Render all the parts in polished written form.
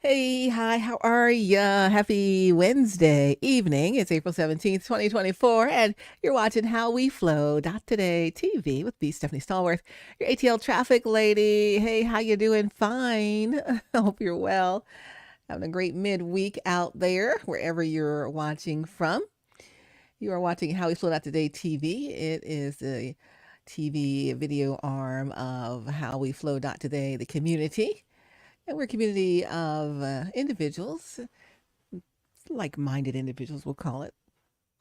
Hey, hi, how are ya? Happy Wednesday evening. It's April 17th, 2024, and you're watching How We Flow.Today-TV with me, Stephanie Stallworth, your ATL traffic lady. Hey, how you doing? Fine. I hope you're well. Having a great midweek out there, wherever you're watching from. You are watching How We Flow.Today-TV. It is the TV video arm of How We Flow.Today, the community. And we're a community of individuals, like-minded individuals, we'll call it.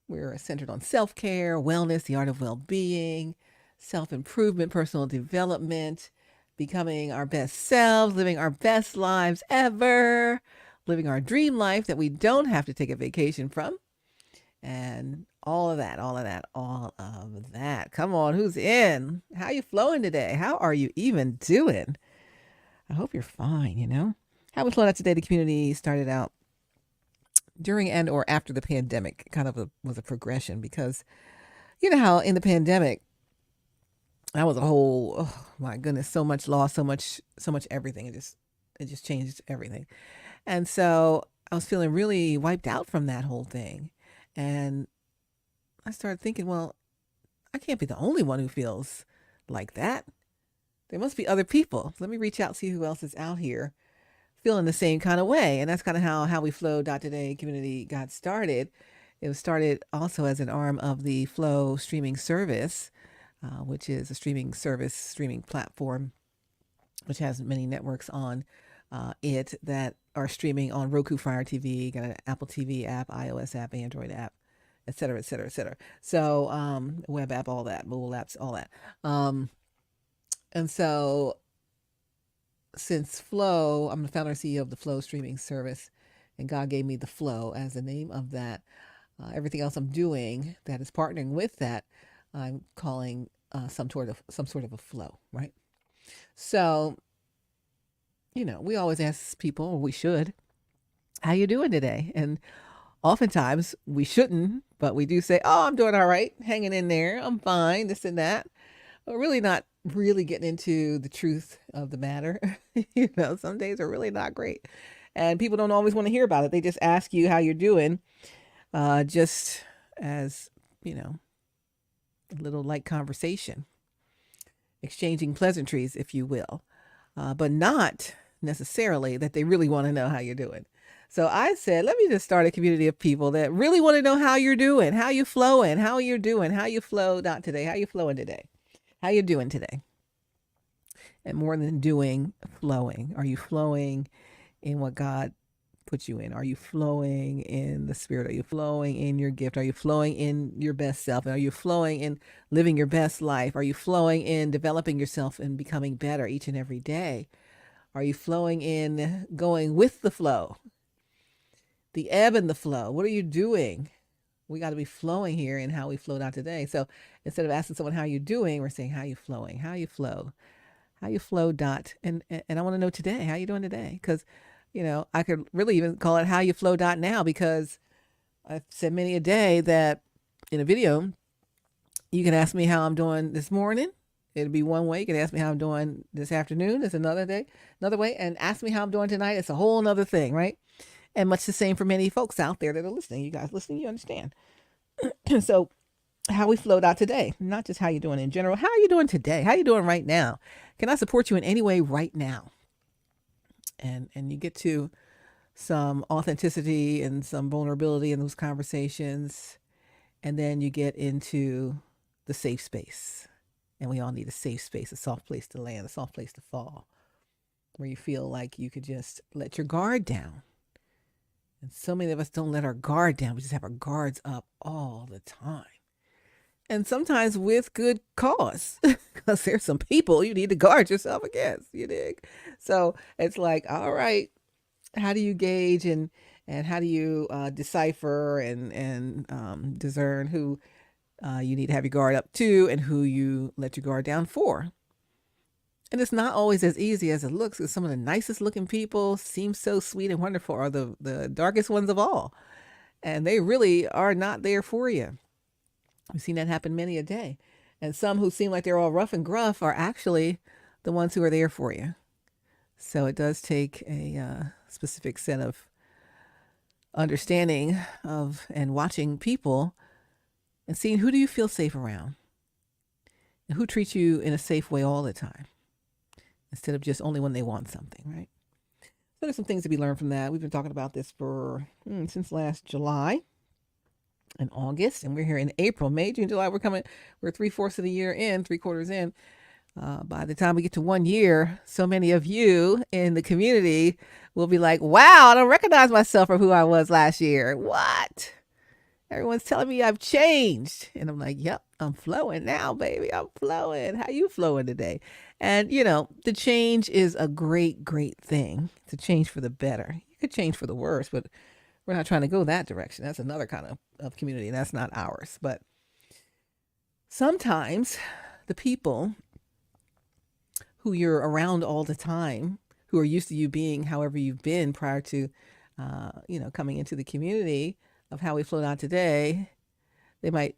We're centered on self-care, wellness, the art of well-being, self-improvement, personal development, becoming our best selves, living our best lives ever, living our dream life that we don't have to take a vacation from, and all of that, all of that, all of that. Come on, who's in? How you flowing today? How are you even doing? I hope you're fine. How we flown out today, the community started out during and or after the pandemic, kind of was a progression because you know how in the pandemic, that was a whole, oh my goodness, so much loss, so much everything. It just changed everything. And so I was feeling really wiped out from that whole thing. And I started thinking, well, I can't be the only one who feels like that. There must be other people. Let me reach out, see who else is out here feeling the same kind of way. And that's kind of how We Flow.Today community got started. It was started also as an arm of the Flow streaming service, which is a streaming platform, which has many networks on it that are streaming on Roku, Fire TV, got an Apple TV app, iOS app, Android app, et cetera, et cetera, et cetera. So web app, all that, mobile apps, all that. And so since Flow, I'm the founder and CEO of the Flow streaming service, and God gave me the Flow as the name of that. Everything else I'm doing that is partnering with that, I'm calling some sort of a flow, right? So, we always ask people, or we should, how you doing today? And oftentimes we shouldn't, but we do say, oh, I'm doing all right, hanging in there, I'm fine, this and that. But really not really getting into the truth of the matter. Some days are really not great. And people don't always want to hear about it. They just ask you how you're doing, just as, a little light conversation, exchanging pleasantries, if you will, but not necessarily that they really want to know how you're doing. So I said, let me just start a community of people that really want to know how you're doing, how you flowing, how you're doing, how you flow, not today, how you flowing today. How you doing today? And more than doing, flowing. Are you flowing in what God put you in? Are you flowing in the spirit? Are you flowing in your gift? Are you flowing in your best self? Are you flowing in living your best life? Are you flowing in developing yourself and becoming better each and every day? Are you flowing in going with the flow? The ebb and the flow. What are you doing? We got to be flowing here in How We Flow.Today. So instead of asking someone how you doing, we're saying how you flowing, how you flow, how you flow dot. And I want to know today, how you doing today? Because, I could really even call it how you flow dot now, because I've said many a day that in a video, you can ask me how I'm doing this morning. It'll be one way. You can ask me how I'm doing this afternoon. It's another day, another way. And ask me how I'm doing tonight. It's a whole nother thing, right? And much the same for many folks out there that are listening. You guys listening, you understand. So how we flowed out today, not just how you doing in general. How are you doing today? How you doing right now? Can I support you in any way right now? And you get to some authenticity and some vulnerability in those conversations. And then you get into the safe space. And we all need a safe space, a soft place to land, a soft place to fall, where you feel like you could just let your guard down. And so many of us don't let our guard down. We just have our guards up all the time. And sometimes with good cause, because there's some people you need to guard yourself against, you dig? So it's like, all right, how do you gauge and how do you decipher and discern who you need to have your guard up to and who you let your guard down for? And it's not always as easy as it looks, because some of the nicest looking people seem so sweet and wonderful are the darkest ones of all. And they really are not there for you. We've seen that happen many a day. And some who seem like they're all rough and gruff are actually the ones who are there for you. So it does take a specific set of understanding of and watching people and seeing who do you feel safe around and who treats you in a safe way all the time instead of just only when they want something, right? So there's some things to be learned from that. We've been talking about this for since last July and August, and we're here in April, May, June, July. We're 3/4 of the year in, 3/4 in. By the time we get to 1 year, so many of you in the community will be like, wow, I don't recognize myself for who I was last year. What? Everyone's telling me I've changed. And I'm like, yep, I'm flowing now, baby. I'm flowing. How you flowing today? And, the change is a great, great thing. It's a change for the better. You could change for the worse, but we're not trying to go that direction. That's another kind of community, and that's not ours. But sometimes the people who you're around all the time, who are used to you being however you've been prior to, coming into the community of How We Flow Out Today, they might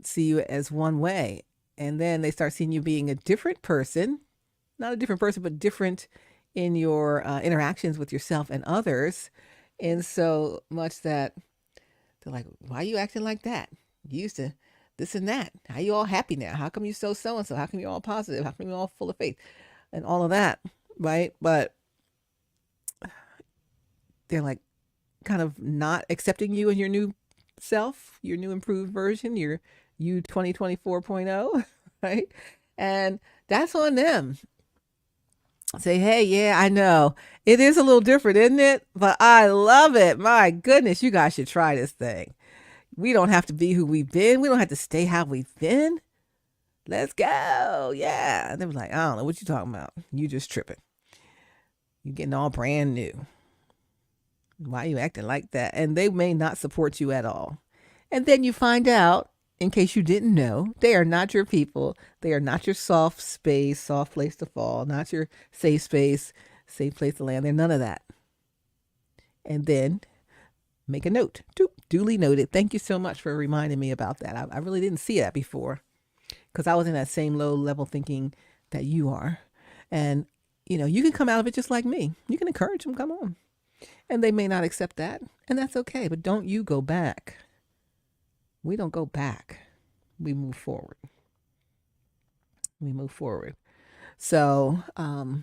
see you as one way. And then they start seeing you being a different person, not a different person, but different in your interactions with yourself and others. And so much that they're like, why are you acting like that? You used to this and that. How you all happy now? How come you so-and-so? How come you're all positive? How come you're all full of faith? And all of that, right? But they're like kind of not accepting you and your new self, your new improved version, your you 2024.0, right? And that's on them. Say, hey, yeah, I know. It is a little different, isn't it? But I love it. My goodness, you guys should try this thing. We don't have to be who we've been. We don't have to stay how we've been. Let's go. Yeah. And they were like, I don't know what you're talking about. You just tripping. You getting all brand new. Why are you acting like that? And they may not support you at all. And then you find out, in case you didn't know, they are not your people. They are not your soft space, soft place to fall, not your safe space, safe place to land. They're none of that. And then make a note. Duly noted. Thank you so much for reminding me about that. I really didn't see that before because I was in that same low level thinking that you are. And, you can come out of it just like me. You can encourage them. Come on. And they may not accept that. And that's okay. But don't you go back. We don't go back. We move forward. So, the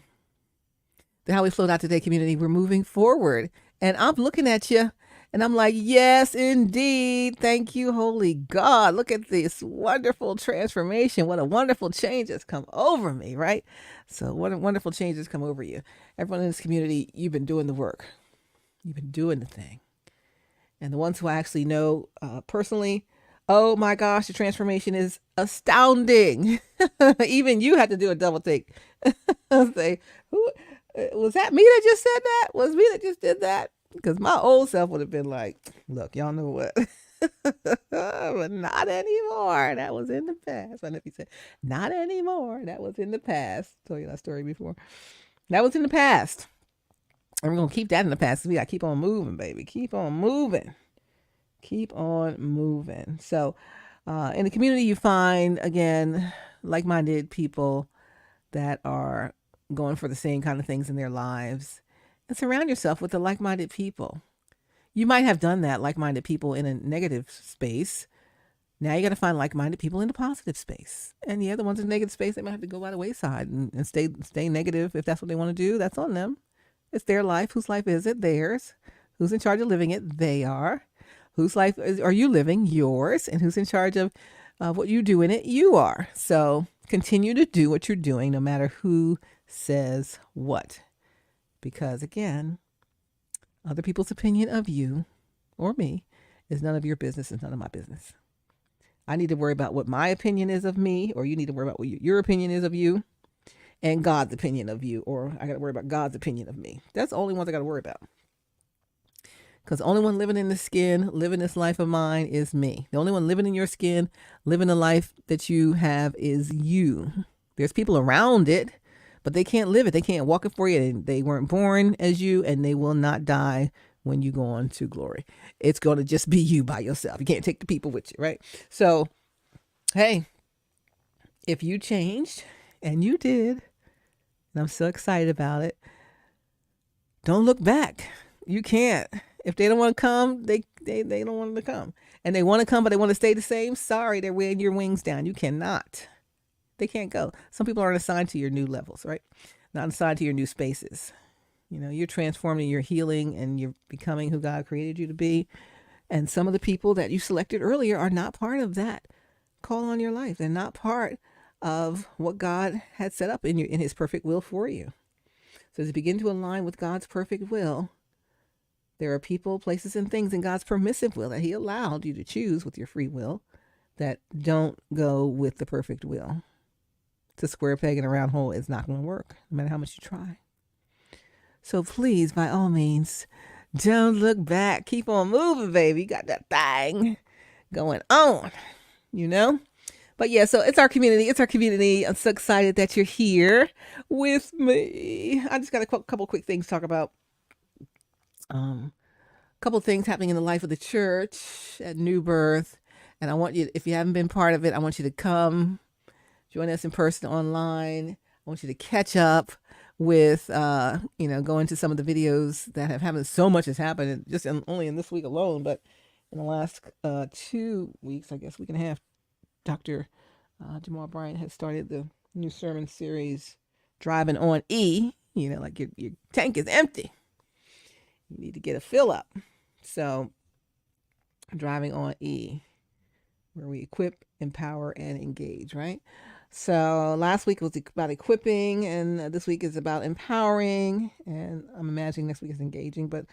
How We Flow Out Today community, we're moving forward. And I'm looking at you and I'm like, yes, indeed. Thank you, holy God. Look at this wonderful transformation. What a wonderful change has come over me, right? So what a wonderful change has come over you. Everyone in this community, you've been doing the work. You've been doing the thing. And the ones who I actually know personally, oh my gosh, the transformation is astounding. Even you had to do a double take. Say, who was that? Me that just said that? Was me that just did that? Because my old self would have been like, look, y'all know what? But not anymore. That was in the past. I know if you said, not anymore. That was in the past. I told you that story before. That was in the past. And we're going to keep that in the past. We got to keep on moving, baby. Keep on moving. Keep on moving. So in the community, you find, again, like-minded people that are going for the same kind of things in their lives. And surround yourself with the like-minded people. You might have done that, like-minded people in a negative space. Now you got to find like-minded people in the positive space. And the other ones in the negative space, they might have to go by the wayside and stay negative. If that's what they want to do, that's on them. It's their life. Whose life is it? Theirs. Who's in charge of living it? They are. Whose life are you living? Yours. And who's in charge of what you do in it? You are. So continue to do what you're doing no matter who says what. Because again, other people's opinion of you or me is none of your business. It's none of my business. I need to worry about what my opinion is of me, or you need to worry about what your opinion is of you, and God's opinion of you, or I got to worry about God's opinion of me. That's the only ones I got to worry about. Because the only one living in the skin, living this life of mine is me. The only one living in your skin, living the life that you have is you. There's people around it, but they can't live it. They can't walk it for you. They weren't born as you, and they will not die when you go on to glory. It's going to just be you by yourself. You can't take the people with you, right? So, hey, if you changed, and you did, And I'm so excited about it. Don't look back. You can't. If they don't want to come, they don't want them to come. And they want to come, but they want to stay the same. Sorry, they're weighing your wings down. You cannot. They can't go. Some people aren't assigned to your new levels, right? Not assigned to your new spaces. You're transforming, you're healing, and you're becoming who God created you to be. And some of the people that you selected earlier are not part of that call on your life. They're not part of what God had set up in his perfect will for you. So as you begin to align with God's perfect will, there are people, places, and things in God's permissive will that he allowed you to choose with your free will that don't go with the perfect will. It's a square peg in a round hole. It's not going to work, no matter how much you try. So please, by all means, don't look back. Keep on moving, baby. You got that thing going on, But yeah, so it's our community. It's our community. I'm so excited that you're here with me. I just got a couple quick things to talk about. A couple things happening in the life of the church at New Birth. And I want you, if you haven't been part of it, I want you to come join us in person online. I want you to catch up with, go into some of the videos that have happened. So much has happened only in this week alone, but in the last 2 weeks, I guess week and a half, Dr. Jamal Bryant has started the new sermon series, Driving on E. Like your tank is empty. You need to get a fill up. So, Driving on E, where we equip, empower, and engage, right? So last week was about equipping, and this week is about empowering, and I'm imagining next week is engaging. But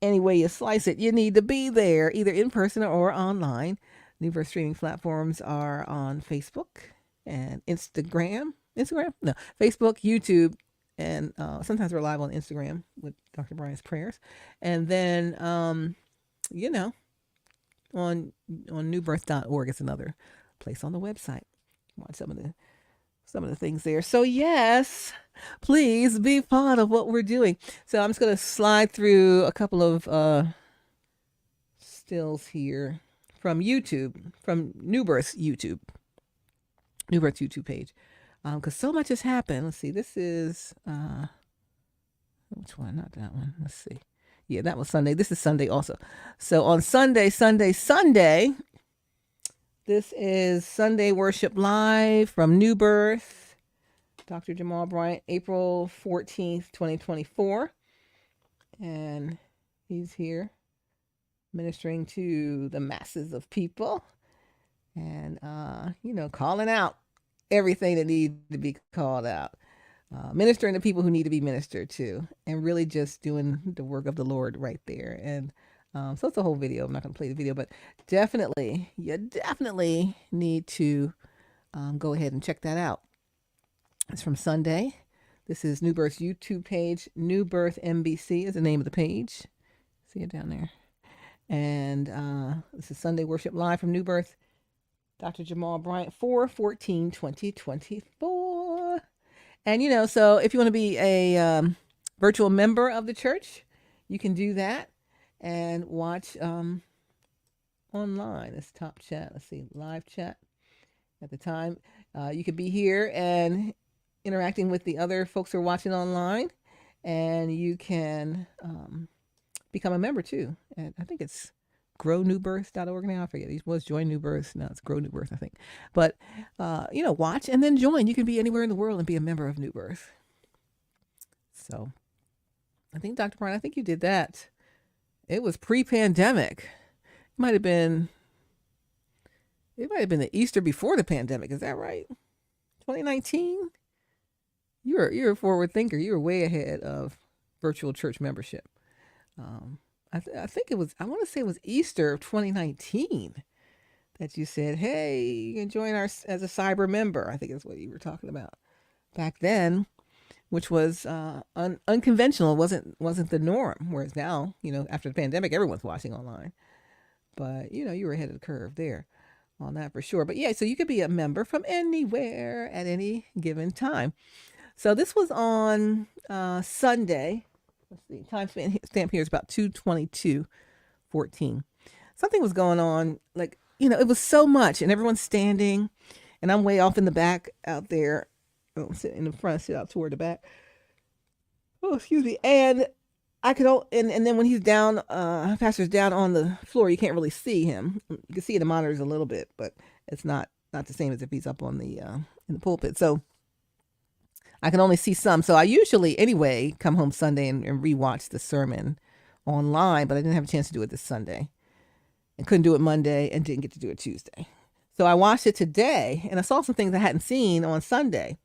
any way you slice it, you need to be there, either in person or online. New Birth streaming platforms are on Facebook and Instagram. No, Facebook, YouTube, and sometimes we're live on Instagram with Dr. Bryant's prayers. And then, on newbirth.org is another place on the website. Watch some of the things there. So yes, please be part of what we're doing. So I'm just going to slide through a couple of stills here from YouTube, from New Birth's YouTube page, because so much has happened. Let's see. This is which one? Not that one. Let's see. Yeah, that was Sunday. This is Sunday also. So on Sunday. This is Sunday Worship Live from New Birth. Dr. Jamal Bryant, April 14th, 2024. And he's here ministering to the masses of people and, calling out everything that needs to be called out. Ministering to people who need to be ministered to, and really just doing the work of the Lord right there. And so it's a whole video. I'm not going to play the video, but you definitely need to go ahead and check that out. It's from Sunday. This is New Birth's YouTube page. New Birth MBC is the name of the page. See it down there. And this is Sunday Worship Live from New Birth. Dr. Jamal Bryant, 4/14/2024. And, so if you want to be a virtual member of the church, you can do that and watch online. This top chat. Let's see, live chat at the time. You could be here and interacting with the other folks who are watching online, and you can become a member too. And I think it's grownewbirth.org now. I forget. It was Join New Birth. Now it's Grow New Birth, I think. But, watch and then join. You can be anywhere in the world and be a member of New Birth. So I think, Dr. Bryant, I think you did that. It was pre-pandemic. It might have been the Easter before the pandemic. Is that right? 2019? You're a forward thinker. You were way ahead of virtual church membership. I think it was, I want to say it was Easter of 2019 that you said, hey, you can join us as a cyber member. I think that's what you were talking about back then, which was unconventional. It wasn't the norm. Whereas now, after the pandemic, everyone's watching online. But, you were ahead of the curve there on that for sure. But yeah, so you could be a member from anywhere at any given time. So this was on Sunday. Let's see, time stamp here is about 2/22/14. Something was going on, it was so much, and everyone's standing, and I'm way off in the back out there don't sit in the front, sit out toward the back. Oh, excuse me. And I could, and then when he's down, pastor's down on the floor, you can't really see him. You can see the monitors a little bit, but it's not the same as if he's up on the in the pulpit. So I can only see some. So I usually, anyway, come home Sunday and rewatch the sermon online, but I didn't have a chance to do it this Sunday. I couldn't do it Monday and didn't get to do it Tuesday. So I watched it today, and I saw some things I hadn't seen on Sunday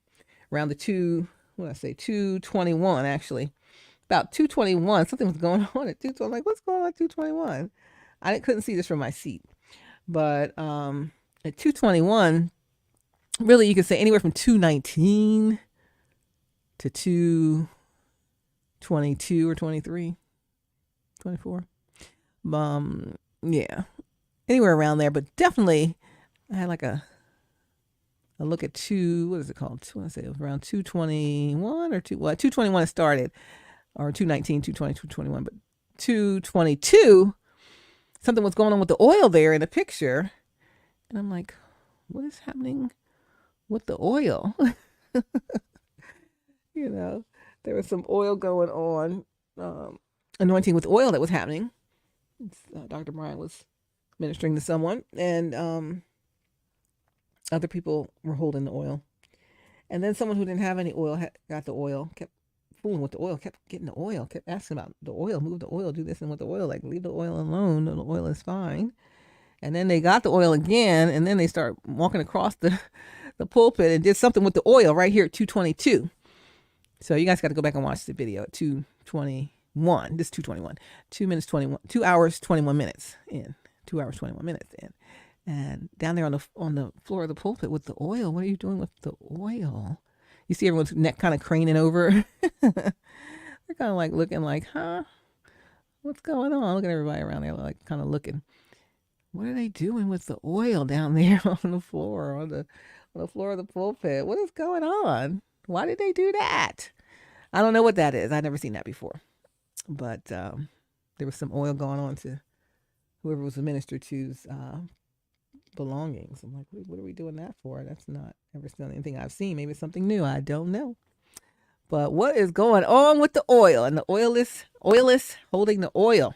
around the 2:21 actually. About 2:21, something was going on at 2:21. I'm like, what's going on at 2:21? I couldn't see this from my seat. But at 2:21, really you could say anywhere from 2:19 to 2:22 or 23, 24. Yeah, anywhere around there, but definitely I had like a look at what is it called? I want to say it was around 2:21 or 2:21 it started, or 2:19, 2:20, 2:21, but 2:22, something was going on with the oil there in the picture. And I'm like, what is happening with the oil? There was some oil going on, anointing with oil that was happening. Dr. Bryant was ministering to someone, and other people were holding the oil. And then someone who didn't have any oil got the oil, kept fooling with the oil, kept getting the oil, kept asking about the oil, move the oil, do this and with the oil, like leave the oil alone, the oil is fine. And then they got the oil again, and then they start walking across the pulpit and did something with the oil right here at 2:22. So you guys got to go back and watch the video at 2:21. This is 2:21. 2 hours 21 minutes in. 2 hours 21 minutes in. And down there on the floor of the pulpit with the oil. What are you doing with the oil? You see everyone's neck kind of craning over. They're kind of like looking like, huh? What's going on? Look at everybody around there like kind of looking. What are they doing with the oil down there on the floor, on the floor of the pulpit? What is going on? Why did they do that? I don't know what that is. I've never seen that before. But there was some oil going on to whoever was the minister to's belongings. I'm like, what are we doing that for? That's not ever still anything I've seen. Maybe it's something new. I don't know. But what is going on with the oil and the oilless holding the oil?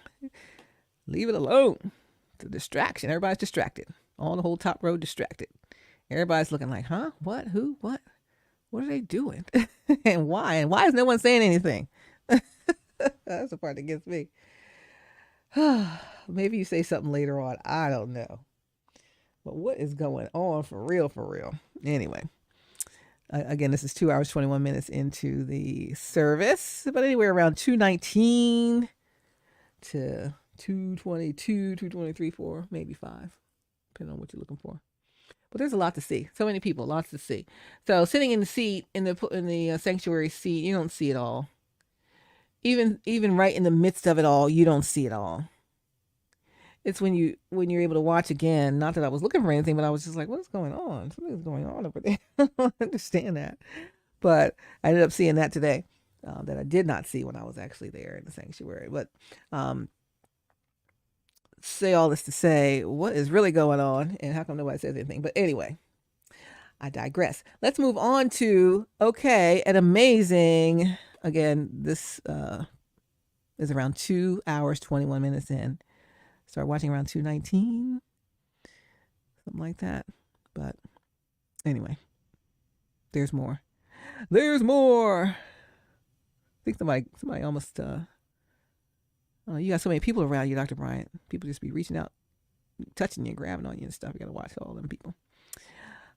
Leave it alone. It's a distraction. Everybody's distracted. All the whole top row distracted. Everybody's looking like, huh? What? Who? What? What are they doing? And why? And why is no one saying anything? That's the part that gets me. Maybe you say something later on. I don't know. But what is going on for real, for real? Anyway, again, this is 2 hours, 21 minutes into the service. But anywhere around 2:19 to 2:22, 2:23, 4, maybe 5, depending on what you're looking for. But there's a lot to see. So many people, lots to see. So sitting in the seat, in the sanctuary seat, you don't see it all. Even right in the midst of it all, you don't see it all. It's when you're able to watch again. Not that I was looking for anything, but I was just like, what is going on? Something's going on over there. I don't understand that. But I ended up seeing that today that I did not see when I was actually there in the sanctuary. But say all this to say, what is really going on and how come nobody says anything? But anyway, I digress. Let's move on to, an amazing, again, this is around 2 hours, 21 minutes in. Start watching around 2:19, something like that. But anyway, there's more. There's more. I think somebody almost, you got so many people around you, Dr. Bryant. People just be reaching out, touching you, grabbing on you and stuff. You got to watch all them people.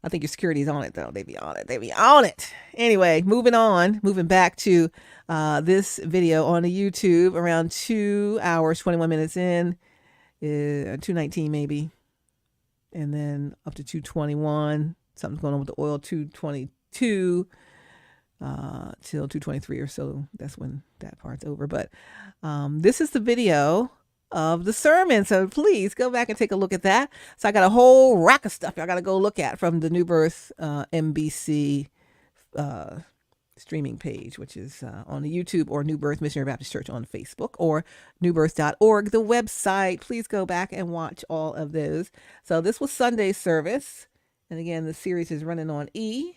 I think your security's on it, though. They be on it. Anyway, moving back to this video on the YouTube, around 2 hours, 21 minutes in, 2:19 maybe, and then up to 2:21. Something's going on with the oil, 2:22 till 2:23 or so. That's when that part's over. But this is the video of the sermon, so please go back and take a look at that. So I got a whole rack of stuff I got to go look at from the New Birth MBC streaming page, which is on the YouTube, or New Birth Missionary Baptist Church on Facebook, or newbirth.org, the website. Please go back and watch all of those. So this was Sunday's service. And again, the series is running on E.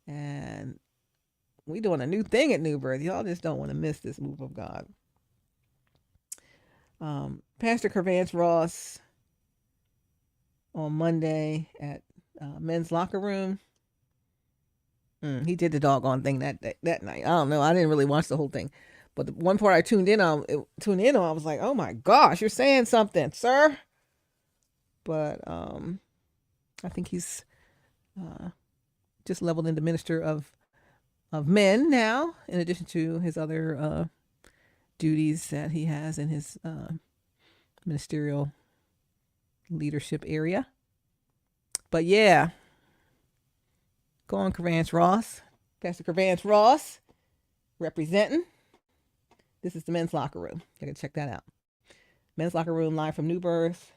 And we doing a new thing at New Birth. Y'all just don't want to miss this move of God. Pastor Kervance Ross on Monday at men's locker room. He did the doggone thing that night. I don't know. I didn't really watch the whole thing, but the one part I tuned in on, I was like, "Oh my gosh, you're saying something, sir." But I think he's just leveled into minister of men now, in addition to his other duties that he has in his ministerial leadership area. But yeah, go on, Kervance Ross. Pastor Kervance Ross representing. This is the men's locker room. You can check that out. Men's locker room live from New Birth,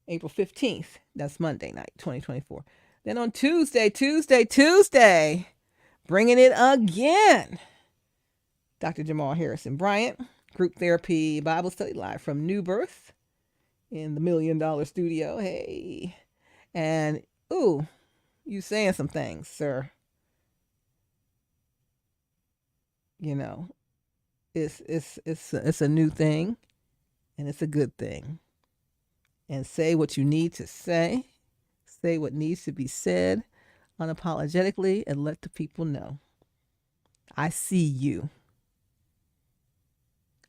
April 15th. That's Monday night, 2024. Then on Tuesday, bringing it again. Dr. Jamal Harrison Bryant, group therapy Bible study live from New Birth in the $1 Million studio. Hey. And, ooh, you saying some things, sir. You know, it's a new thing, and it's a good thing. And say what you need to say what needs to be said unapologetically, and let the people know. I see you.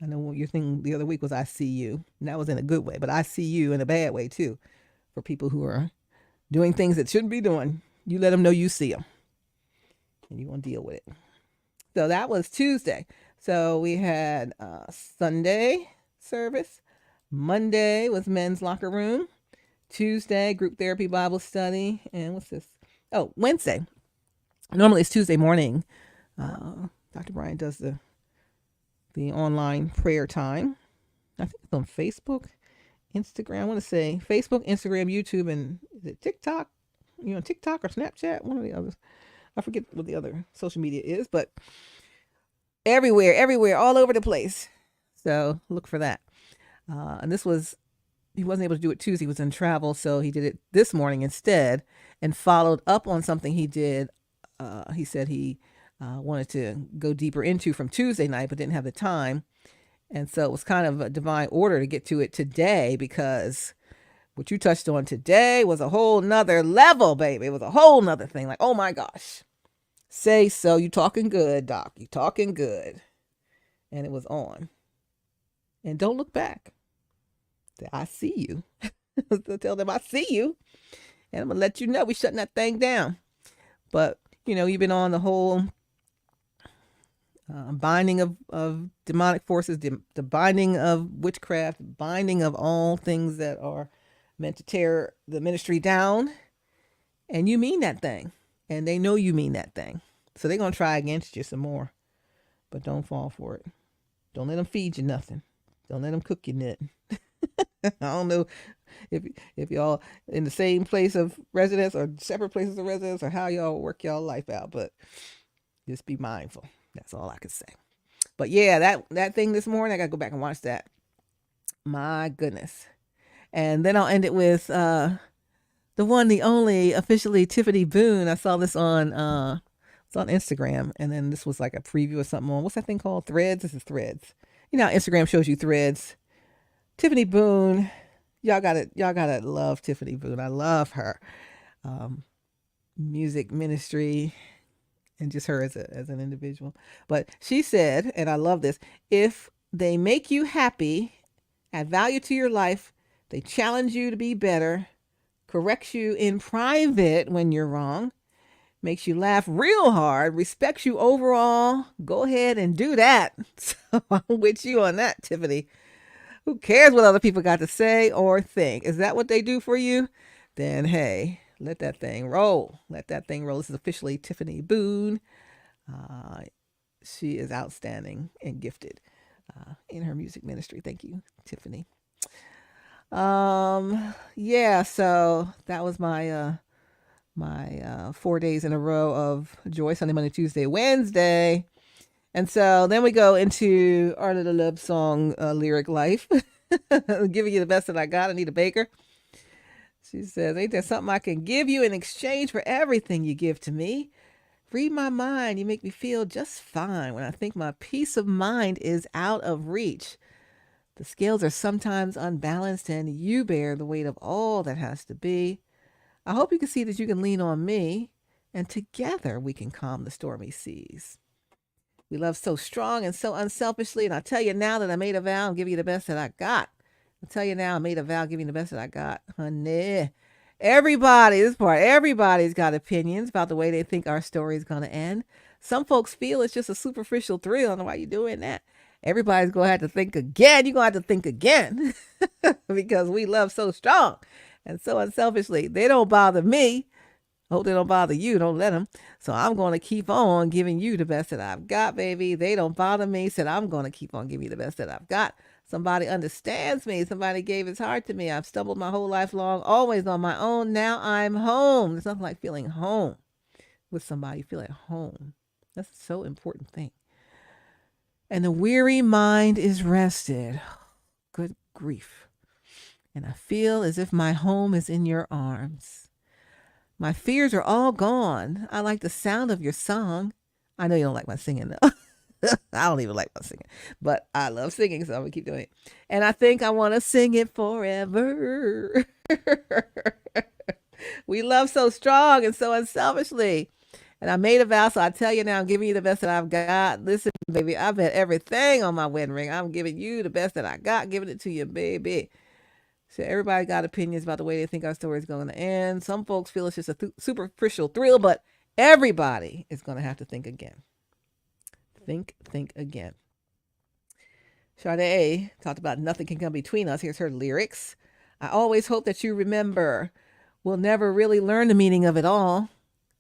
I know your thing the other week was I see you, and that was in a good way, but I see you in a bad way too, for people who are doing things that shouldn't be doing. You let them know you see them, and you want to deal with it. So that was Tuesday. So we had Sunday service. Monday was men's locker room. Tuesday, group therapy Bible study. And what's this? Oh, Wednesday. Normally it's Tuesday morning. Dr. Brian does the online prayer time. I think it's on Facebook, Instagram. I want to say Facebook, Instagram, YouTube, and is it TikTok? TikTok or Snapchat? One of the others. I forget what the other social media is, but everywhere, all over the place. So look for that. And he wasn't able to do it Tuesday. He was in travel, so he did it this morning instead, and followed up on something he did. He said he wanted to go deeper into from Tuesday night, but didn't have the time. And so it was kind of a divine order to get to it today, because what you touched on today was a whole nother level, baby. It was a whole nother thing. Like, oh my gosh. Say so. You talking good, Doc. You talking good. And it was on. And don't look back. I see you. Tell them I see you. And I'm going to let you know we're shutting that thing down. But, you've been on the whole binding of demonic forces, the binding of witchcraft, binding of all things that are meant to tear the ministry down. And you mean that thing. And they know you mean that thing. So they're going to try against you some more. But don't fall for it. Don't let them feed you nothing. Don't let them cook you nothing. I don't know if y'all in the same place of residence or separate places of residence, or how y'all work y'all life out, but just be mindful. That's all I can say. But yeah, that thing this morning, I got to go back and watch that. My goodness. And then I'll end it with the one, the only, officially Tiffany Boone. I saw this on it's on Instagram, and then this was like a preview of something on, what's that thing called? Threads? This is Threads. How Instagram shows you threads. Tiffany Boone, y'all gotta love Tiffany Boone. I love her music ministry, and just her as an individual. But she said, and I love this: if they make you happy, add value to your life, they challenge you to be better, corrects you in private when you're wrong, makes you laugh real hard, respects you overall, go ahead and do that. So I'm with you on that, Tiffany. Who cares what other people got to say or think? Is that what they do for you? Then, hey, let that thing roll. Let that thing roll. This is officially Tiffany Boone. She is outstanding and gifted in her music ministry. Thank you, Tiffany. Yeah, so that was my 4 days in a row of joy: Sunday, Monday, Tuesday, Wednesday. And so then we go into our little love song lyric life. Giving you the best that I got. Anita Baker. She says, ain't there something I can give you in exchange for everything you give to me? free my mind. You make me feel just fine when I think my peace of mind is out of reach. The scales are sometimes unbalanced and you bear the weight of all that has to be. I hope you can see that you can lean on me and together we can calm the stormy seas. We love so strong and so unselfishly, and I'll tell you now that I made a vow and give you the best that I got. I'll tell you now I made a vow, give you the best that I got. Honey. Everybody's got opinions about the way they think our story is going to end. Some folks feel it's just a superficial thrill. I don't know why you're doing that. Everybody's going to have to think again. You're going to have to think again because we love so strong and so unselfishly. They don't bother me. Hope they don't bother you. Don't let them. So I'm going to keep on giving you the best that I've got, baby. They don't bother me. Said I'm going to keep on giving you the best that I've got. Somebody understands me. Somebody gave his heart to me. I've stumbled my whole life long, always on my own. Now I'm home. There's nothing like feeling home with somebody. You feel at home. That's a so important thing. And the weary mind is rested. Good grief. And I feel as if my home is in your arms. My fears are all gone. I like the sound of your song. I know you don't like my singing though. I don't even like my singing, but I love singing, so I'm gonna keep doing it. And I think I want to sing it forever. We love so strong and so unselfishly. And I made a vow, so I tell you now, I'm giving you the best that I've got. Listen, baby, I bet everything on my wedding ring. I'm giving you the best that I got, giving it to you, baby. So everybody got opinions about the way they think our story is going to end. Some folks feel it's just a superficial thrill, but everybody is going to have to think again. Think again. Sade talked about nothing can come between us. Here's her lyrics. I always hope that you remember we'll never really learn the meaning of it all.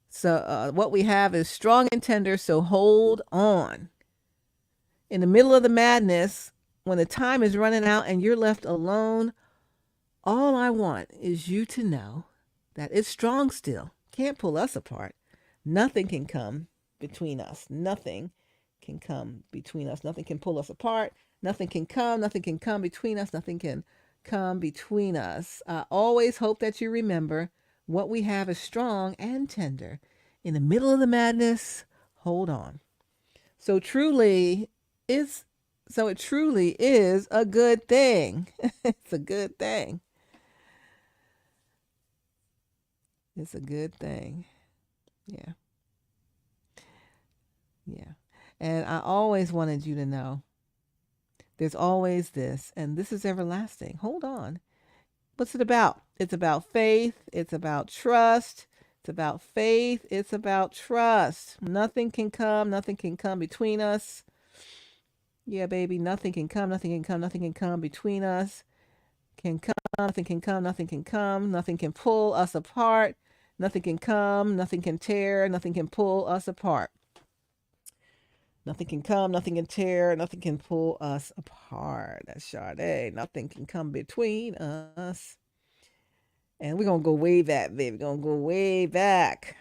So what we have is strong and tender, so hold on. In the middle of the madness, when the time is running out and you're left alone, all I want is you to know that it's strong still. Can't pull us apart. Nothing can come between us. Nothing can come between us. Nothing can pull us apart. Nothing can come between us. Nothing can come between us. I always hope that you remember what we have is strong and tender. In the middle of the madness, hold on. So it truly is a good thing. It's a good thing. It's a good thing. Yeah. Yeah. And I always wanted you to know there's always this, and this is everlasting. Hold on. What's it about? It's about faith. It's about trust. It's about faith. It's about trust. Nothing can come between us. Yeah, baby, nothing can come between us. Nothing can pull us apart. Nothing can come, nothing can tear, nothing can pull us apart. Nothing can come, nothing can tear, nothing can pull us apart. That's Sade. Nothing can come between us. And we're going to go way back, baby. We're going to go way back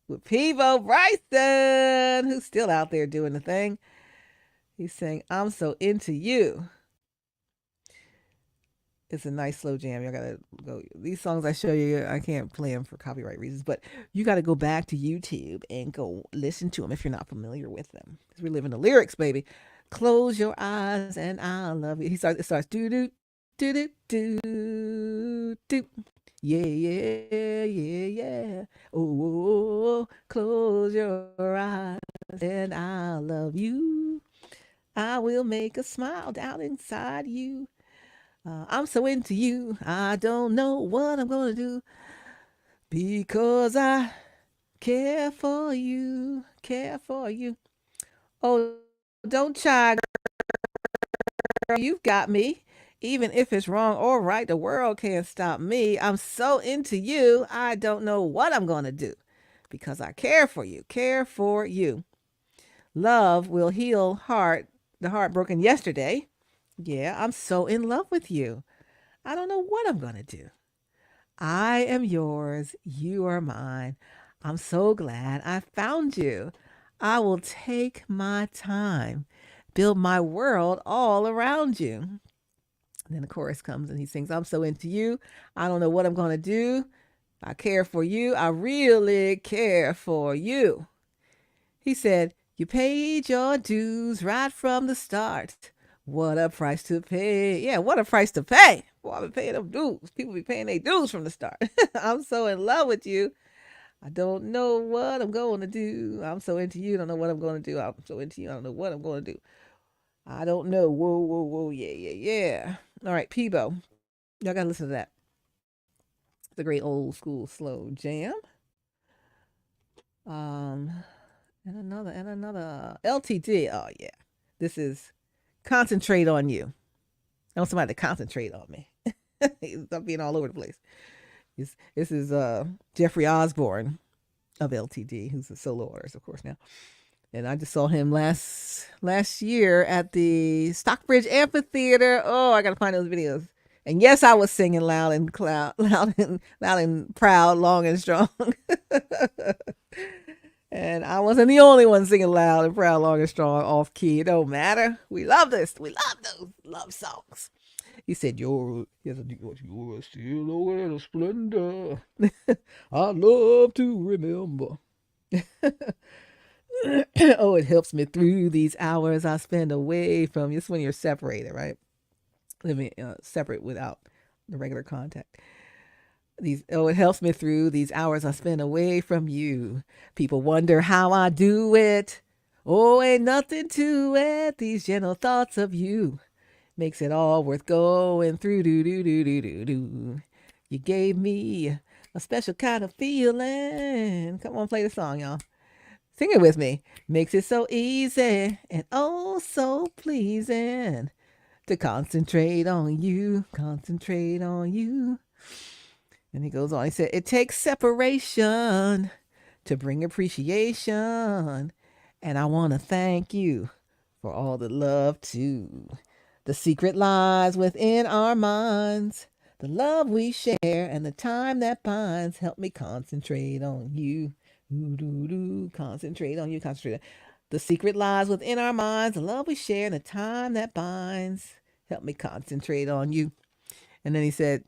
with Peebo Bryson, who's still out there doing the thing. He's saying, I'm so into you. It's a nice slow jam. Y'all gotta go. These songs I show you, I can't play them for copyright reasons, but you got to go back to YouTube and go listen to them if you're not familiar with them. Because we're living the lyrics, baby. Close your eyes and I'll love you. It starts do do do do do do. Yeah, yeah, yeah, yeah. Oh, close your eyes and I'll love you. I will make a smile down inside you. I'm so into you, I don't know what I'm going to do because I care for you, Oh, don't chide, girl, you've got me. Even if it's wrong or right, the world can't stop me. I'm so into you, I don't know what I'm going to do because I care for you. Love will heal the heart broken yesterday. Yeah, I'm so in love with you. I don't know what I'm going to do. I am yours. You are mine. I'm so glad I found you. I will take my time, build my world all around you. And then the chorus comes and he sings, I'm so into you. I don't know what I'm going to do. I care for you. I really care for you. He said, you paid your dues right from the start. What a price to pay. Yeah, what a price to pay. Boy, I've been paying them dues. People be paying their dues from the start. I'm so in love with you. I don't know what I'm going to do. I'm so into you. I don't know what I'm going to do. I'm so into you. I don't know what I'm going to do. I don't know. Whoa, whoa, whoa. Yeah, yeah, yeah. All right, Peebo. Y'all got to listen to that. It's a great old school slow jam. Um, and another LTD. Oh yeah, this is Concentrate on You. I want somebody to concentrate on me. I'm being all over the place. This is Jeffrey Osborne of LTD, who's a solo artist, of course now. And I just saw him last year at the Stockbridge Amphitheater. Oh, I gotta find those videos. And yes, I was singing loud and proud, long and strong. And I wasn't the only one singing loud and proud, long and strong, off key. It don't matter. We love this. We love those love songs. He said, you're still over the splendor. I love to remember. Oh, it helps me through these hours I spend away from you. It's when you're separated, right? Living separate without the regular contact. It helps me through these hours I spend away from you. People wonder how I do it. Oh, ain't nothing to it. These gentle thoughts of you makes it all worth going through. Do do do do do do. You gave me a special kind of feeling. Come on, play the song, y'all. Sing it with me. Makes it so easy and oh so pleasing to concentrate on you. Concentrate on you. And he goes on. He said, it takes separation to bring appreciation. And I want to thank you for all the love too. The secret lies within our minds. The love we share and the time that binds. Help me concentrate on you. Concentrate on you. Concentrate. The secret lies within our minds. The love we share and the time that binds. Help me concentrate on you. And then he said,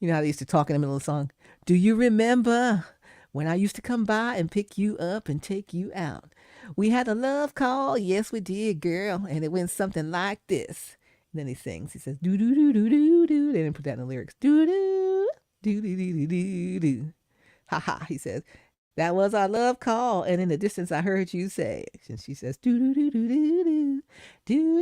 you know how they used to talk in the middle of the song? Do you remember when I used to come by and pick you up and take you out? We had a love call. Yes, we did, girl. And it went something like this. And then he sings. He says, do do do do do do. They didn't put that in the lyrics. Do do do do do do do do. Ha ha. He says, that was our love call. And in the distance, I heard you say. And she says, do do do do do do do do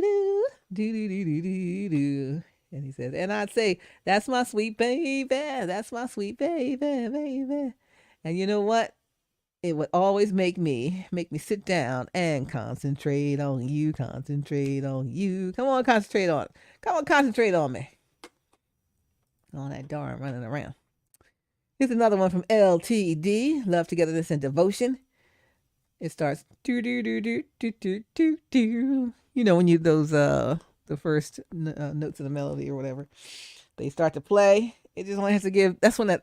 do do do do do. And he says, and I'd say, that's my sweet baby. That's my sweet baby, baby. And you know what? It would always make me sit down and concentrate on you. Concentrate on you. Come on, concentrate on. Come on, concentrate on me. All that darn running around. Here's another one from LTD. Love, Togetherness, and Devotion. It starts do do do do do do do do. You know when you those the first notes of the melody or whatever, they start to play. It just only has to give. That's when that.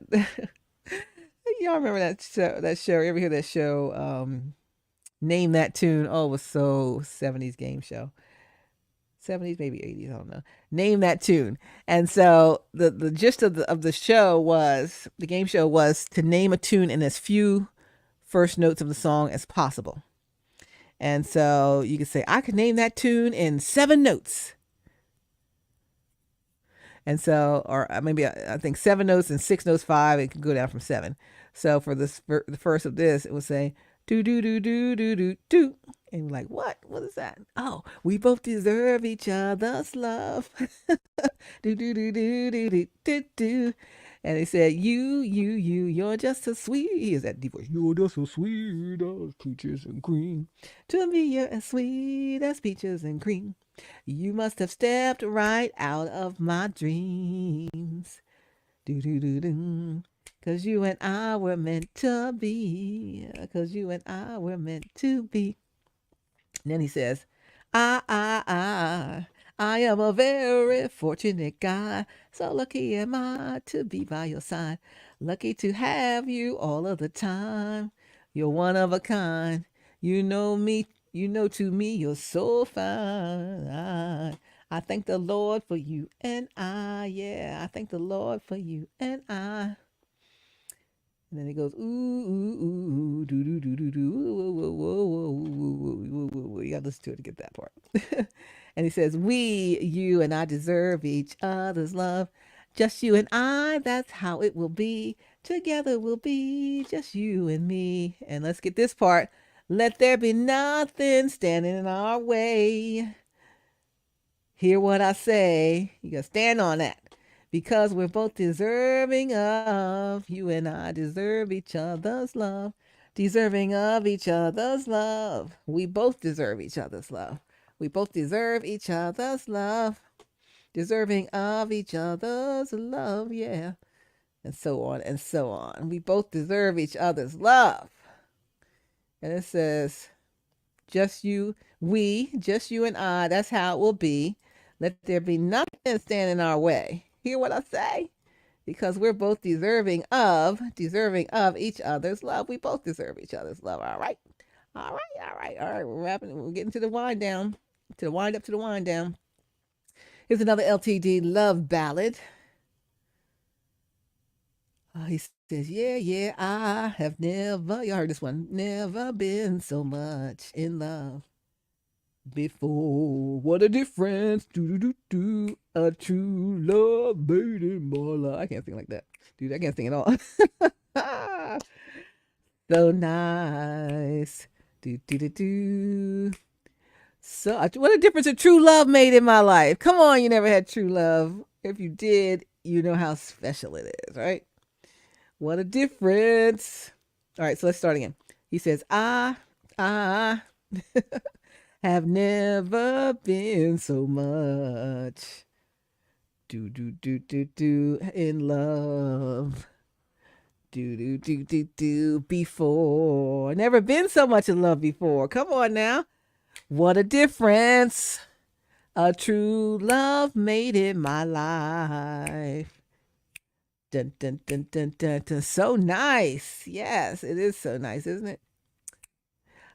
Y'all remember that show? You ever hear that show? Name That Tune. Oh, it was so 70s game show. 70s, maybe 80s. I don't know. Name That Tune. And so the gist of the show was, the game show was to name a tune in as few first notes of the song as possible. And so you could say, I could name that tune in 7 notes. And so, or maybe I think 7 notes and 6 notes, 5, it can go down from 7. So for the first of this, it would say, do, do, do, do, do, do, do. And you're like, what? What is that? Oh, we both deserve each other's love. Do, do, do, do, do, do, do, do. And they said, you're just as sweet. Is that deep voice? You're just as sweet as peaches and cream. To me, you're as sweet as peaches and cream. You must have stepped right out of my dreams. Do, do, do, do. 'Cause you and I were meant to be. 'Cause you and I were meant to be. And then he says, I am a very fortunate guy. So lucky am I to be by your side. Lucky to have you all of the time. You're one of a kind. You know me, to me, you're so fine. I thank the Lord for you and I. Yeah, I thank the Lord for you and I. And then it goes, ooh, ooh, ooh, doo, doo, doo, doo, doo, whoa, whoa, whoa, whoa, whoa, whoa, whoa, whoa. You got to listen to it to get that part. And he says, we, you, and I deserve each other's love. Just you and I, that's how it will be. Together we'll be just you and me. And let's get this part. Let there be nothing standing in our way. Hear what I say. You got to stand on that. Because we're both deserving of, you and I deserve each other's love. Deserving of each other's love. We both deserve each other's love. We both deserve each other's love. Deserving of each other's love, yeah. And so on and so on. We both deserve each other's love. And it says, just you, we, just you and I, that's how it will be. Let there be nothing stand in our way. Hear what I say? Because we're both deserving of each other's love. We both deserve each other's love. All right. All right. All right. All right. We're wrapping. We're getting to the wind down. To the wind up to the wind down. Here's another LTD love ballad. He says, yeah, yeah, I have never, you heard this one, never been so much in love before. What a difference, do, a true love made in my life. I can't sing like that, dude. I can't sing at all. So nice, do. So, what a difference a true love made in my life. Come on, you never had true love. If you did, you know how special it is, right? What a difference. All right, so let's start again. He says, I have never been so much in love. Before. Never been so much in love before. Come on now. What a difference a true love made in my life. Dun, dun, dun, dun, dun, dun. So nice. Yes, it is so nice, isn't it?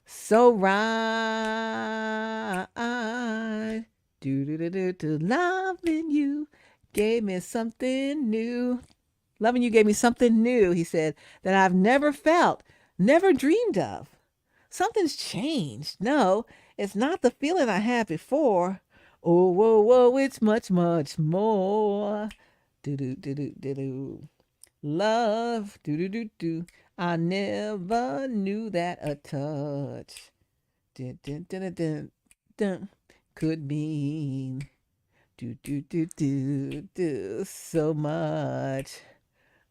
So right. Loving you gave me something new. Loving you gave me something new, he said, that I've never felt, never dreamed of. Something's changed. No, it's not the feeling I had before. Oh, whoa, whoa, it's much, much more. Do. Love, do. I never knew that a touch could mean do so much.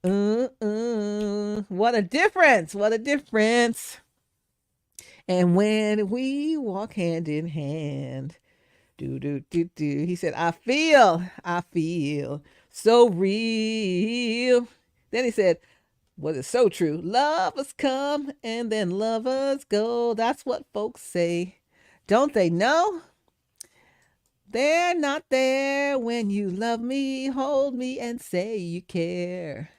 What a difference! What a difference! And when we walk hand in hand, he said, I feel so real. Then he said, what is so true? Lovers come and then lovers go. That's what folks say. Don't they know? They're not there when you love me, hold me, and say you care.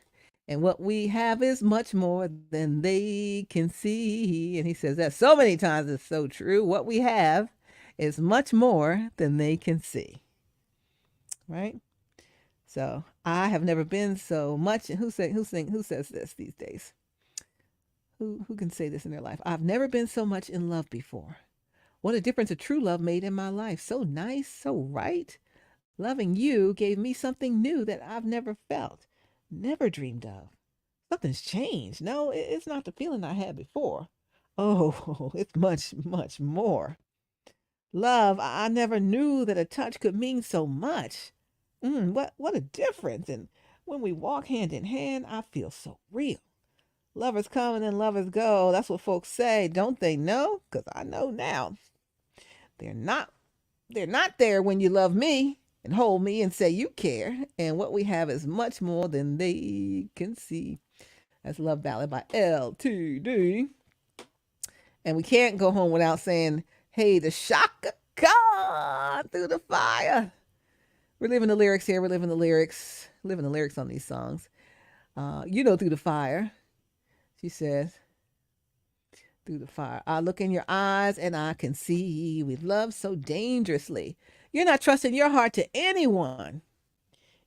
And what we have is much more than they can see. And he says that so many times, it's so true. What we have is much more than they can see. Right? So I have never been so much. Who says this these days? Who can say this in their life? I've never been so much in love before. What a difference a true love made in my life. So nice, so right. Loving you gave me something new that I've never felt, never dreamed of. Something's changed. No, it's not the feeling I had before. Oh, it's much, much more. Love, I never knew that a touch could mean so much. What a difference. And when we walk hand in hand, I feel so real. Lovers come and then lovers go. That's what folks say. Don't they know? Because I know now. They're not there when you love me and hold me and say you care. And what we have is much more than they can see. That's Love Ballad by LTD. And we can't go home without saying, hey, the shaka Khan through the fire. We're living the lyrics here. We're living the lyrics on these songs. Through the fire. She says, through the fire. I look in your eyes and I can see we love so dangerously. You're not trusting your heart to anyone.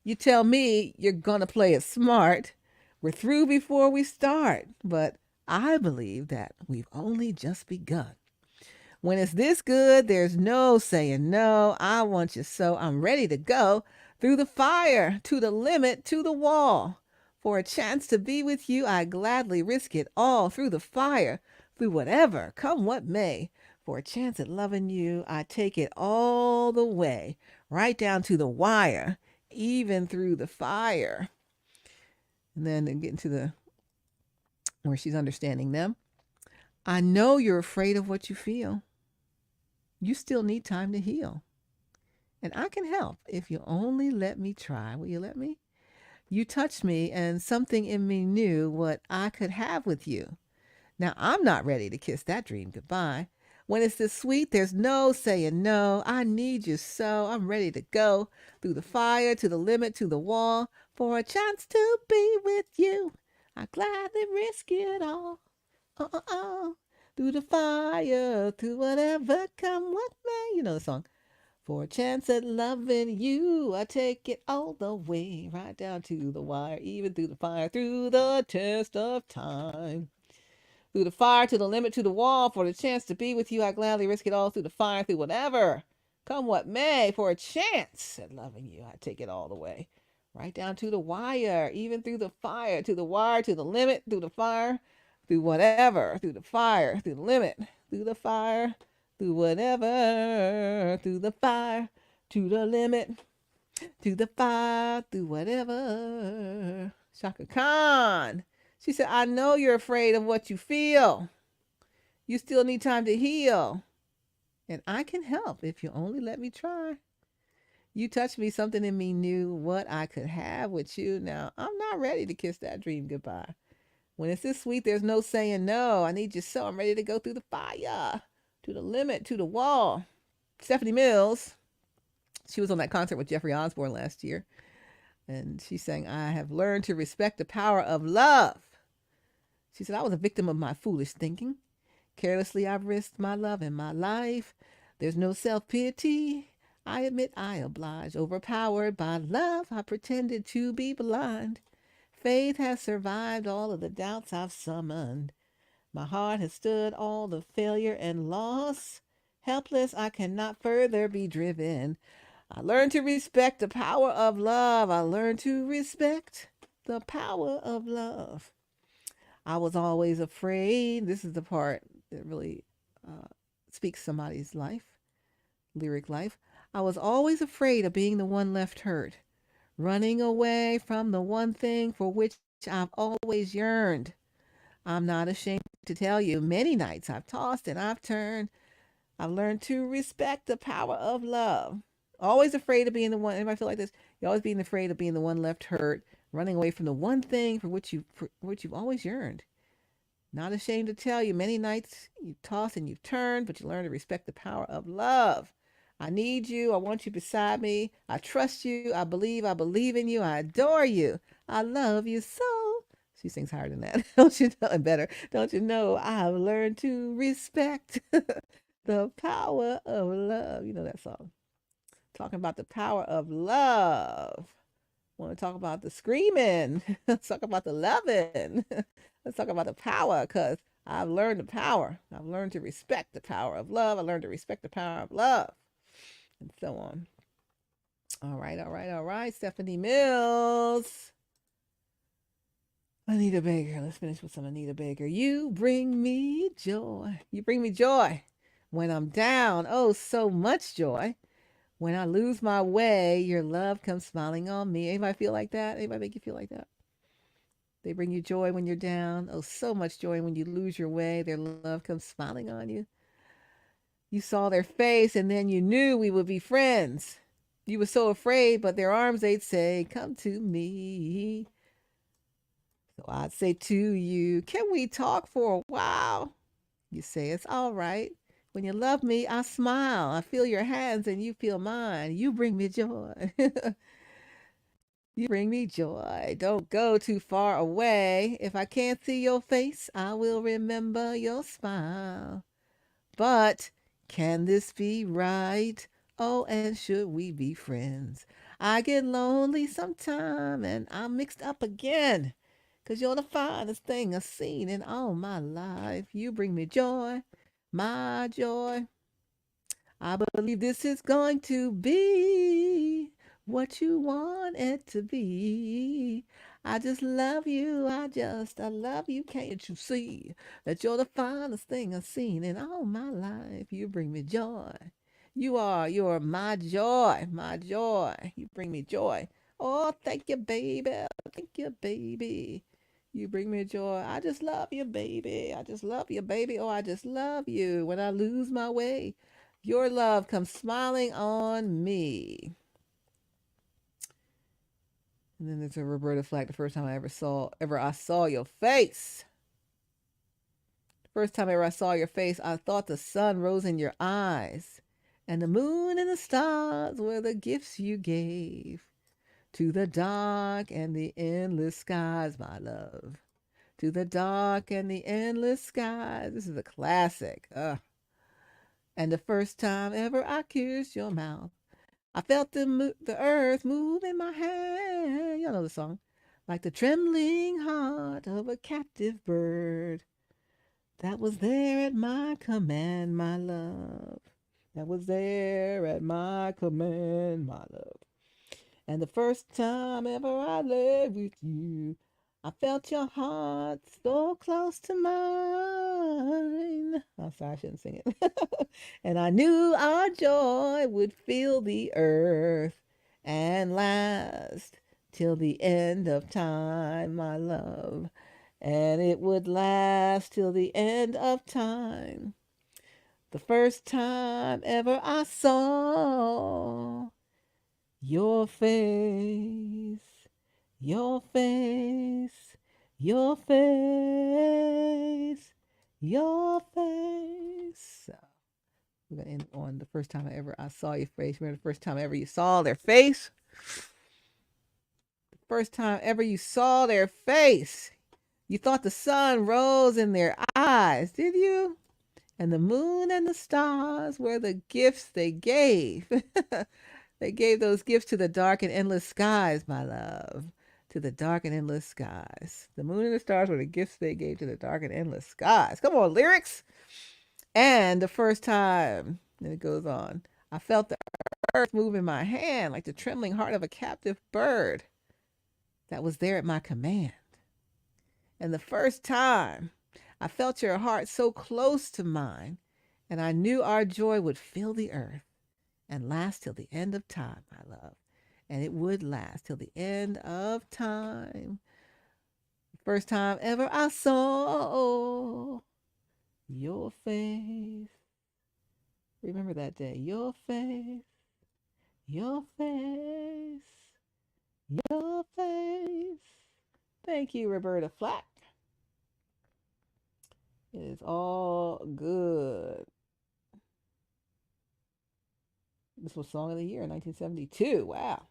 You tell me you're going to play it smart, We're through before we start, but I believe that we've only just begun. When it's this good, there's no saying no. I want you so I'm ready to go through the fire, to the limit, to the wall. For a chance to be with you, I gladly risk it all through the fire, through whatever, come what may. For a chance at loving you, I take it all the way, right down to the wire, even through the fire. And then getting to the where she's understanding them. I know you're afraid of what you feel. You still need time to heal. And I can help if you only let me try. Will you let me? You touched me, and something in me knew what I could have with you. Now, I'm not ready to kiss that dream goodbye. When it's this sweet, there's no saying no. I need you so. I'm ready to go through the fire, to the limit, to the wall, for a chance to be with you. I gladly risk it all. Oh. Through the fire, through whatever come what may. You know the song. For a chance at loving you, I take it all the way, right down to the wire, even through the fire, through the test of time. Through the fire, to the limit, to the wall, for the chance to be with you, I gladly risk it all through the fire, through whatever, come what may. For a chance at loving you, I take it all the way, right down to the wire, even through the fire, to the wire, to the limit, through the fire, through whatever, through the fire, through the limit, through the fire, through whatever, through the fire, to the limit, to the fire, through whatever. Shaka Khan. She said, I know you're afraid of what you feel. You still need time to heal. And I can help if you only let me try. You touched me, something in me knew what I could have with you. Now, I'm not ready to kiss that dream goodbye. When it's this sweet, there's no saying no. I need you so. I'm ready to go through the fire, to the limit, to the wall. Stephanie Mills, she was on that concert with Jeffrey Osborne last year. And she's saying, I have learned to respect the power of love. She said, I was a victim of my foolish thinking. Carelessly, I've risked my love and my life. There's no self-pity. I admit I obliged. Overpowered by love, I pretended to be blind. Faith has survived all of the doubts I've summoned. My heart has stood all the failure and loss. Helpless, I cannot further be driven. I learned to respect the power of love. I learned to respect the power of love. I was always afraid. This is the part that really speaks somebody's life, lyric life. I was always afraid of being the one left hurt, running away from the one thing for which I've always yearned. I'm not ashamed to tell you, many nights I've tossed and I've turned. I've learned to respect the power of love. Always afraid of being the one. Anybody feel like this? You're always being afraid of being the one left hurt, running away from the one thing for which you've always yearned. Not ashamed to tell you, many nights you've tossed and you've turned, but you learn to respect the power of love. I need you. I want you beside me. I trust you. I believe in you. I adore you. I love you so. She sings higher than that. Don't you know? And better. Don't you know? I've learned to respect the power of love. You know that song. Talking about the power of love. Want to talk about the screaming. Let's talk about the loving. Let's talk about the power, because I've learned the power. I've learned to respect the power of love. I learned to respect the power of love. And so on. All right. Stephanie Mills. Anita Baker. Let's finish with some Anita Baker. You bring me joy. You bring me joy when I'm down. Oh, so much joy. When I lose my way, your love comes smiling on me. Anybody feel like that? Anybody make you feel like that? They bring you joy when you're down. Oh, so much joy when you lose your way. Their love comes smiling on you. You saw their face and then you knew we would be friends. You were so afraid, but their arms, they'd say, come to me. So I'd say to you, can we talk for a while? You say, it's all right. When you love me, I smile. I feel your hands and you feel mine. You bring me joy. You bring me joy. Don't go too far away. If I can't see your face, I will remember your smile. But can this be right? Oh, and should we be friends? I get lonely sometime and I'm mixed up again. 'cause you're the finest thing I've seen in all my life. You bring me joy, my joy. I believe this is going to be what you want it to be. I just love you. I love you. Can't you see that you're the finest thing I've seen in all my life? You bring me joy. You're my joy, my joy. You bring me joy. Oh, thank you, baby. Thank you, baby. You bring me joy. I just love you, baby. I just love you, baby. Oh, I just love you. When I lose my way, your love comes smiling on me. And then there's a Roberta Flack. The first time I saw your face. The first time ever I saw your face, I thought the sun rose in your eyes, and the moon and the stars were the gifts you gave to the dark and the endless skies, my love. To the dark and the endless skies. This is a classic. And the first time ever I kissed your mouth, I felt the earth move in my hand. Y'all know the song. Like the trembling heart of a captive bird that was there at my command, my love. That was there at my command, my love. And the first time ever I lay with you, I felt your heart so close to mine. I'm sorry, I shouldn't sing it. And I knew our joy would fill the earth and last till the end of time, my love. And it would last till the end of time. The first time ever I saw your face, your face, your face, your face. So we're going to end on the first time I saw your face. Remember the first time ever you saw their face? The first time ever you saw their face. You thought the sun rose in their eyes, did you? And the moon and the stars were the gifts they gave. They gave those gifts to the dark and endless skies, my love. To the dark and endless skies. The moon and the stars were the gifts they gave to the dark and endless skies. Come on, lyrics. And the first time, and it goes on, I felt the earth move in my hand like the trembling heart of a captive bird that was there at my command. And the first time, I felt your heart so close to mine, and I knew our joy would fill the earth and last till the end of time, my love. And it would last till the end of time. First time ever I saw your face. Remember that day. Your face, your face, your face. Thank you, Roberta Flack. It is all good. This was Song of the Year in 1972. Wow.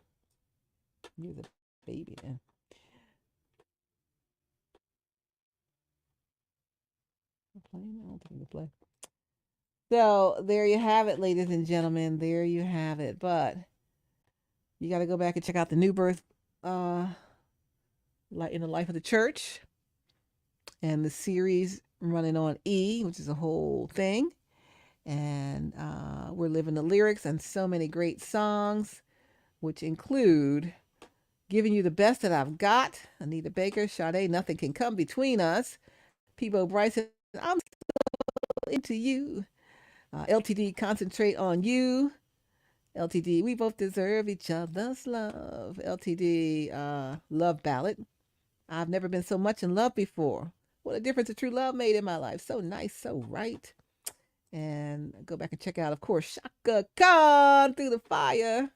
He was a baby then. Playing? I don't think we play. So there you have it, ladies and gentlemen. There you have it. But you got to go back and check out the New Birth in the Life of the Church and the series running on E, which is a whole thing. And we're living the lyrics and so many great songs, which include Giving You the Best That I've Got, Anita Baker, Sade, Nothing Can Come Between Us, Peebo Bryson, I'm So Into You, LTD, Concentrate on You, LTD, We Both Deserve Each Other's Love, LTD, Love Ballad, I've Never Been So Much in Love Before, What a Difference a True Love Made in My Life, so nice, so right. And go back and check out, of course, Shaka Khan, Through the Fire.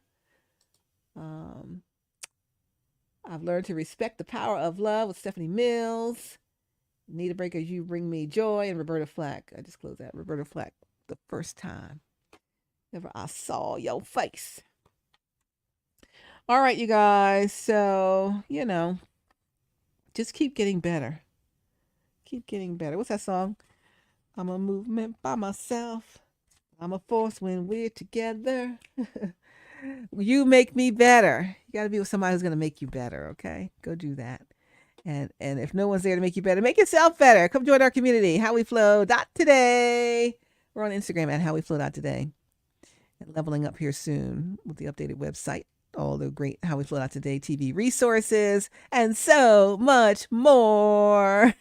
I've Learned to Respect the Power of Love with Stephanie Mills. Anita Baker, You Bring Me Joy, and Roberta Flack. I just closed that. Roberta Flack, The First Time Ever I Saw Your Face. All right, you guys. So, just keep getting better. Keep getting better. What's that song? I'm a movement by myself. I'm a force when we're together. You make me better. You got to be with somebody who's going to make you better, okay? Go do that. And if no one's there to make you better, make yourself better. Come join our community, HowWeFlow.Today. We're on Instagram at HowWeFlow.Today. And leveling up here soon with the updated website, all the great HowWeFlow.Today-TV resources, and so much more.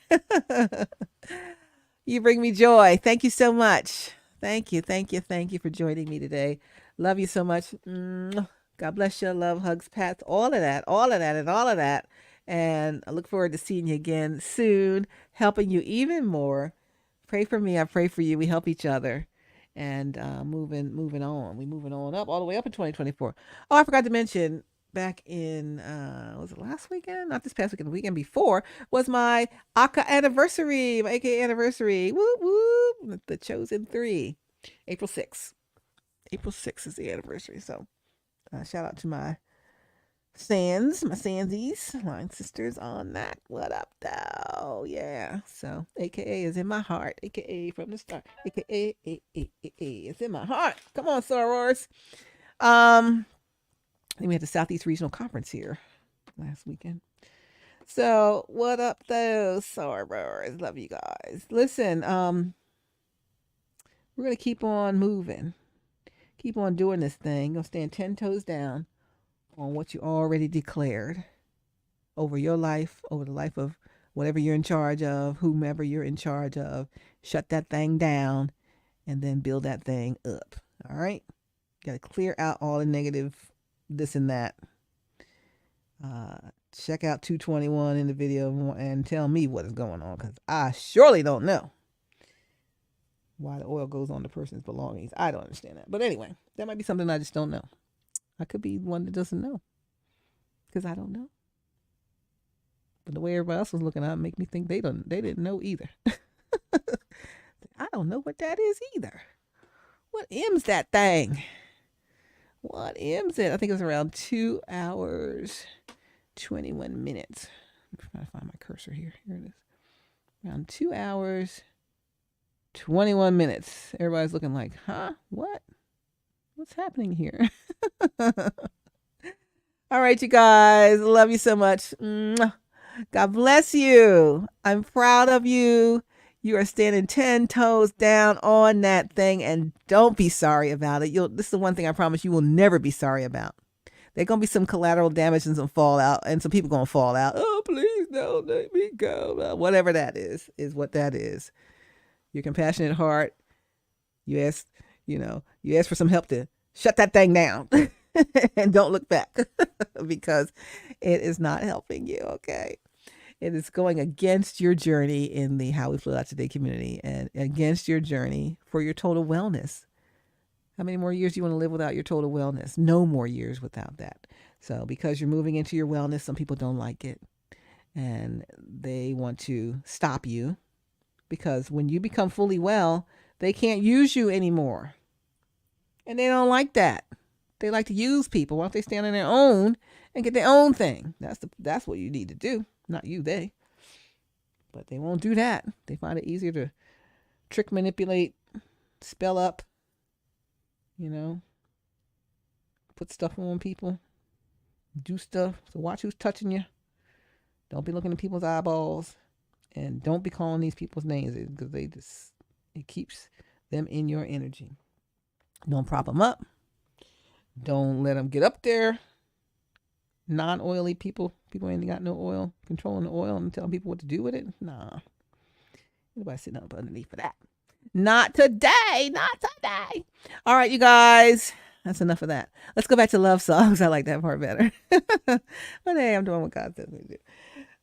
You bring me joy. Thank you so much. Thank you for joining me today. Love you so much. God bless you. Love, hugs, pats, all of that, and all of that. And I look forward to seeing you again soon, helping you even more. Pray for me. I pray for you. We help each other. And moving on. We moving on up all the way up in 2024. Oh, I forgot to mention, back in was it last weekend? Not this past weekend, the weekend before was my AKA anniversary, my AKA anniversary. Whoop whoop! The Chosen 3, April 6th. April 6th is the anniversary. So shout out to my Sandsies, line sisters on that. What up, though? Yeah. So, AKA is in my heart. AKA from the start. AKA is in my heart. Come on, sorors. Then we had the Southeast Regional Conference here last weekend. So, what up, though, sorors? Love you guys. Listen, we're gonna keep on moving, keep on doing this thing. Gonna stand 10 toes down on what you already declared over your life, over the life of whatever you're in charge of, whomever you're in charge of. Shut that thing down and then build that thing up. All right? Got to clear out all the negative this and that. Check out 221 in the video and tell me what is going on, because I surely don't know why the oil goes on the person's belongings. I don't understand that. But anyway, that might be something I just don't know. I could be one that doesn't know, because I don't know. But the way everybody else was looking at it make me think they didn't know either. I don't know what that is either. What M's that thing? What M's it? I think it was around 2 hours, 21 minutes. I'm trying to find my cursor here. Here it is. Around 2 hours, 21 minutes. Everybody's looking like, huh? What? What's happening here? All right, you guys. Love you so much. God bless you. I'm proud of you. You are standing 10 toes down on that thing, and don't be sorry about it. This is the one thing I promise you will never be sorry about. There's going to be some collateral damage and some fallout, and some people going to fall out. Oh, please don't let me go. Whatever that is what that is. Your compassionate heart. You ask for some help to shut that thing down and don't look back because it is not helping you, okay? It is going against your journey in the How We Flow Out Today community and against your journey for your total wellness. How many more years do you want to live without your total wellness? No more years without that. So because you're moving into your wellness, some people don't like it and they want to stop you, because when you become fully well, they can't use you anymore. And they don't like that. They like to use people. Why don't they stand on their own and get their own thing? That's what you need to do. Not you, they. But they won't do that. They find it easier to trick, manipulate, spell up, put stuff on people, do stuff. So watch who's touching you. Don't be looking at people's eyeballs. And don't be calling these people's names, because it keeps them in your energy. Don't prop them up. Don't let them get up there. Non-oily people ain't got no oil, controlling the oil and telling people what to do with it. Nah. Nobody sitting up underneath for that. Not today. All right, you guys. That's enough of that. Let's go back to love songs. I like that part better. But hey, I'm doing what God says me to do.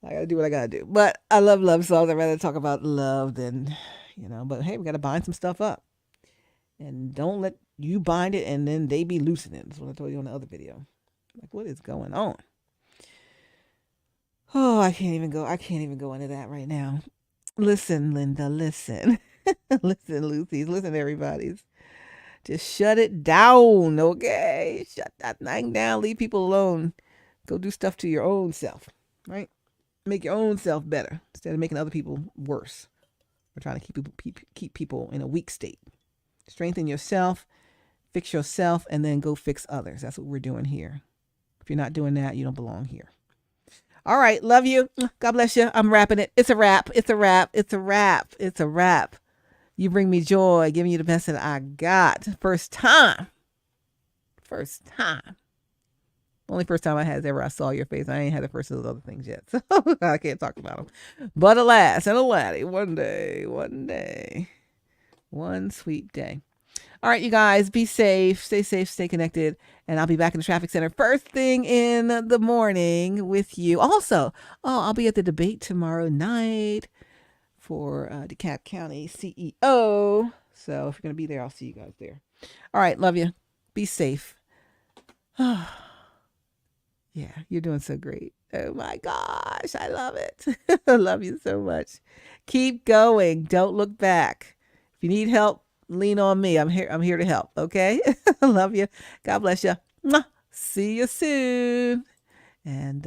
I gotta do what I gotta do. But I love love songs. I'd rather talk about love than, but hey, we gotta bind some stuff up. And don't let you bind it and then they be loosening it. That's what I told you on the other video. Like, what is going on? Oh, I can't even go into that right now. Listen, Linda, listen. Listen, Lucy's, listen, everybody's. Just shut it down, okay? Shut that thing down. Leave people alone. Go do stuff to your own self, right? Make your own self better instead of making other people worse. We're trying to keep people in a weak state. Strengthen yourself, fix yourself, and then go fix others. That's what we're doing here. If you're not doing that, you don't belong here. All right. Love you. God bless you. I'm wrapping it. It's a wrap. It's a wrap. It's a wrap. It's a wrap. You bring me joy, giving you the best that I got. First time. First time. Only first time I had is ever I saw your face. I ain't had the first of those other things yet. So I can't talk about them. But alas and aladdie, one day, one sweet day. All right, you guys, be safe, stay connected. And I'll be back in the traffic center first thing in the morning with you. Also, I'll be at the debate tomorrow night for DeKalb County CEO. So if you're going to be there, I'll see you guys there. All right, love you. Be safe. Yeah, you're doing so great. Oh my gosh, I love it. I love you so much. Keep going. Don't look back. If you need help, lean on me. I'm here to help. Okay. I love you. God bless you. See you soon. And